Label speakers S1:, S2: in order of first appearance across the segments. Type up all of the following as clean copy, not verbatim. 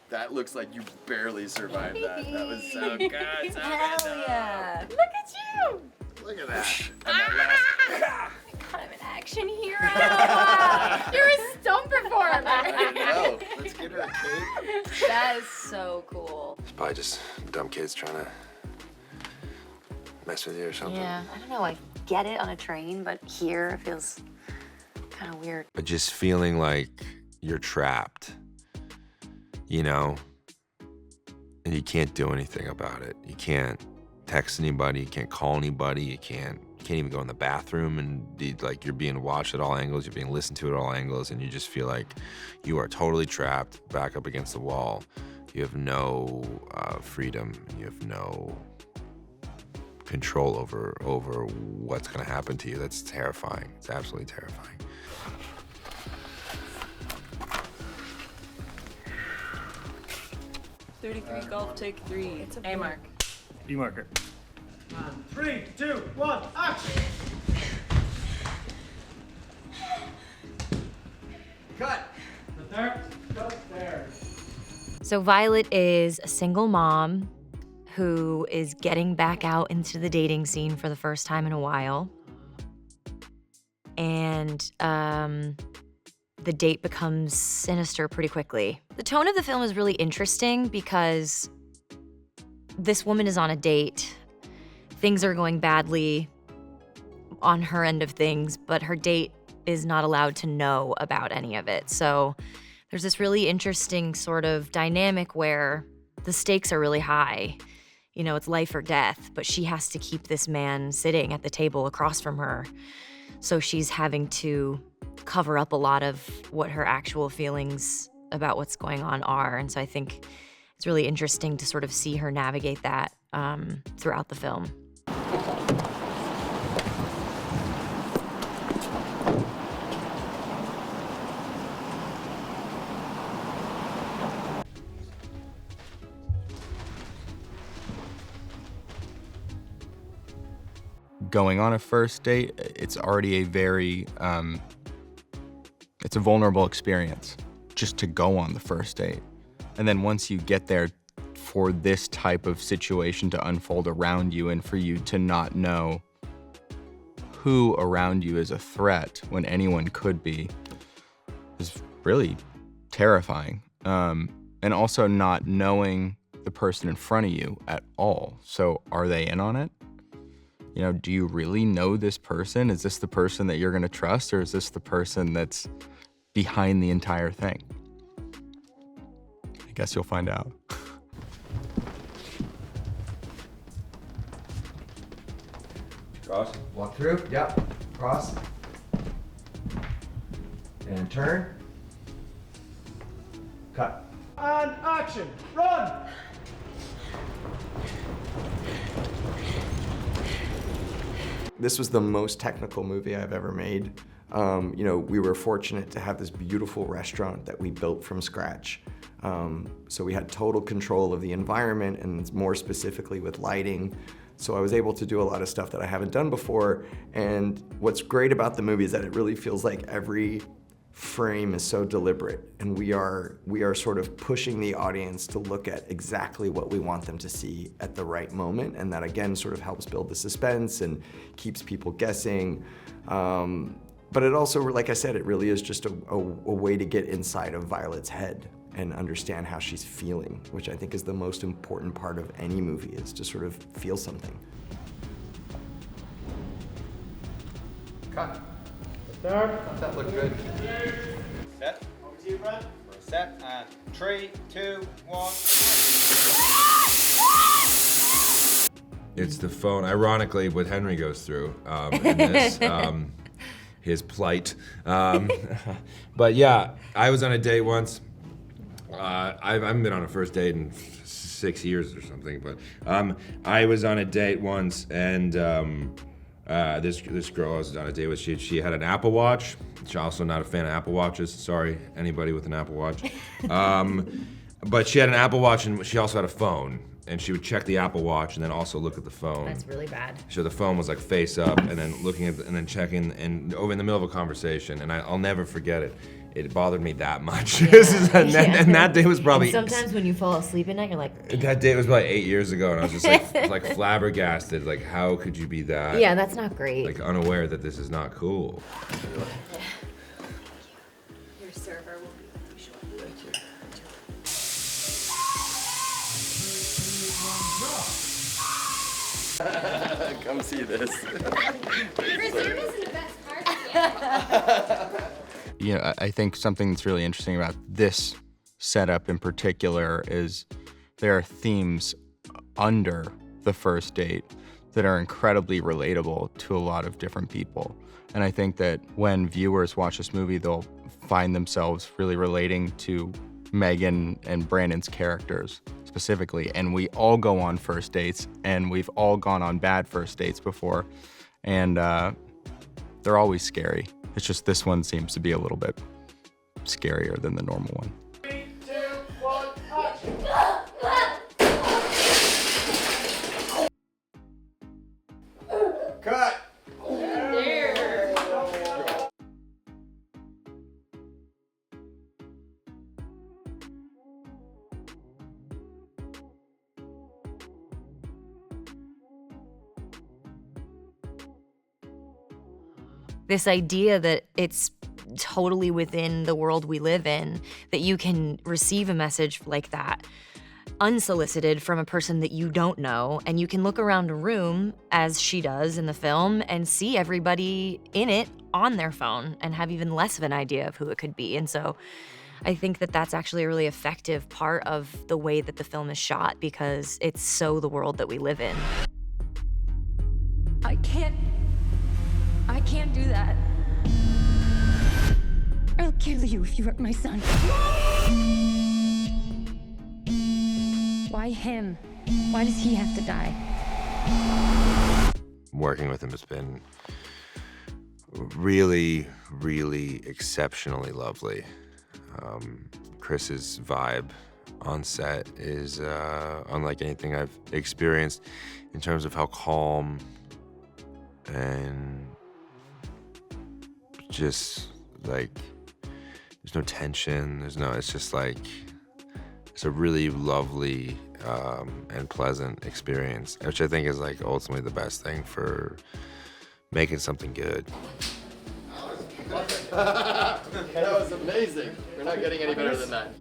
S1: That looks like you barely survived that. That was so good. So
S2: Hell
S1: good.
S2: yeah. Look at you.
S1: Look at that. And that last...
S2: Kind of an action hero. You're a stunt performer.
S1: I know. Let's get her a cake.
S2: That is so cool.
S3: It's probably just dumb kids trying to mess with you or something.
S2: Yeah, I don't know. I get it on a train, but here it feels kind of weird.
S3: But just feeling like you're trapped, you know, and you can't do anything about it. You can't text anybody, you can't call anybody, you can't even go in the bathroom, and like you're being watched at all angles, you're being listened to at all angles, and you just feel like you are totally trapped, back up against the wall. You have no freedom, you have no control over what's gonna happen to you. That's terrifying. It's absolutely terrifying.
S4: .33 golf, take 3. It's a mark.
S5: B marker.
S6: 3, 2, 1, action!
S1: Cut.
S6: There. Cut there.
S2: So Violett is a single mom who is getting back out into the dating scene for the first time in a while. And the date becomes sinister pretty quickly. The tone of the film is really interesting because this woman is on a date. Things are going badly on her end of things, but her date is not allowed to know about any of it. So there's this really interesting sort of dynamic where the stakes are really high. You know, it's life or death, but she has to keep this man sitting at the table across from her. So she's having to cover up a lot of what her actual feelings about what's going on are. And so I think it's really interesting to sort of see her navigate that throughout the film.
S7: Going on a first date, it's already a very, it's a vulnerable experience just to go on the first date. And then once you get there, for this type of situation to unfold around you and for you to not know who around you is a threat when anyone could be is really terrifying. And also not knowing the person in front of you at all. So are they in on it? You know, do you really know this person? Is this the person that you're gonna trust, or is this the person that's behind the entire thing? I guess you'll find out.
S3: Cross, walk through, yep, cross. And turn. Cut.
S6: And action! Run!
S1: This was the most technical movie I've ever made. You know, we were fortunate to have this beautiful restaurant that we built from scratch. So we had total control of the environment, and more specifically with lighting. So I was able to do a lot of stuff that I haven't done before. And what's great about the movie is that it really feels like every frame is so deliberate, and we are sort of pushing the audience to look at exactly what we want them to see at the right moment, and that again sort of helps build the suspense and keeps people guessing. But it also, like I said, it really is just a way to get inside of Violett's head and understand how she's feeling, which I think is the most important part of any movie, is to sort of feel something.
S5: Cut.
S6: There.
S5: That looked good.
S6: Set. Over to you, Brad.
S5: Set, and 3, 2, 1.
S3: It's the phone. Ironically, what Henry goes through in this, his plight. But yeah, I was on a date once. I haven't been on a first date in 6 years or something, but I was on a date once, and this girl I was on a date with, she had an Apple Watch. She's also not a fan of Apple Watches. Sorry, anybody with an Apple Watch. But she had an Apple Watch, and she also had a phone. And she would check the Apple Watch and then also look at the phone.
S2: That's really bad.
S3: So the phone was like face up, and then looking at and then checking, and over in the middle of a conversation, and I'll never forget it. it bothered me that much. And that day was probably.
S2: And sometimes when you fall asleep at night, you're like.
S3: That day was probably 8 years ago, and I was just like flabbergasted. Like, how could you be that?
S2: Yeah, that's not great.
S3: Like unaware that this is not cool.
S4: Your server will be short.
S1: Come see this.
S7: You know, I think something that's really interesting about this setup in particular is there are themes under the first date that are incredibly relatable to a lot of different people. And I think that when viewers watch this movie, they'll find themselves really relating to Meghann and Brandon's characters specifically. And we all go on first dates, and we've all gone on bad first dates before. And they're always scary. It's just this one seems to be a little bit scarier than the normal one.
S6: 3, 2, 1, action!
S1: Cut!
S2: This idea that it's totally within the world we live in, that you can receive a message like that unsolicited from a person that you don't know, and you can look around a room, as she does in the film, and see everybody in it on their phone and have even less of an idea of who it could be. And so I think that that's actually a really effective part of the way that the film is shot, because it's so the world that we live in.
S8: I can't do that. I'll kill you if you hurt my son. Why him? Why does he have to die?
S3: Working with him has been really, really exceptionally lovely. Chris's vibe on set is unlike anything I've experienced in terms of how calm and just like there's no tension, it's just like it's a really lovely and pleasant experience, which I think is like ultimately the best thing for making something good.
S9: That was amazing. We're not getting any better than that.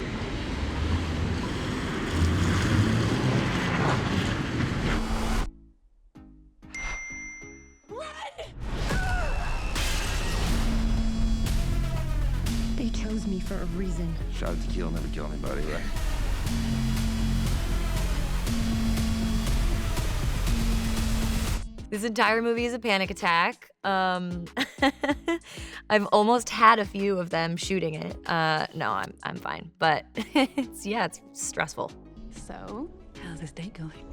S8: They chose me for a reason.
S3: Shot of tequila never kill anybody, right?
S2: This entire movie is a panic attack. I've almost had a few of them shooting it. No, I'm fine, but it's stressful.
S8: So, how's this date going?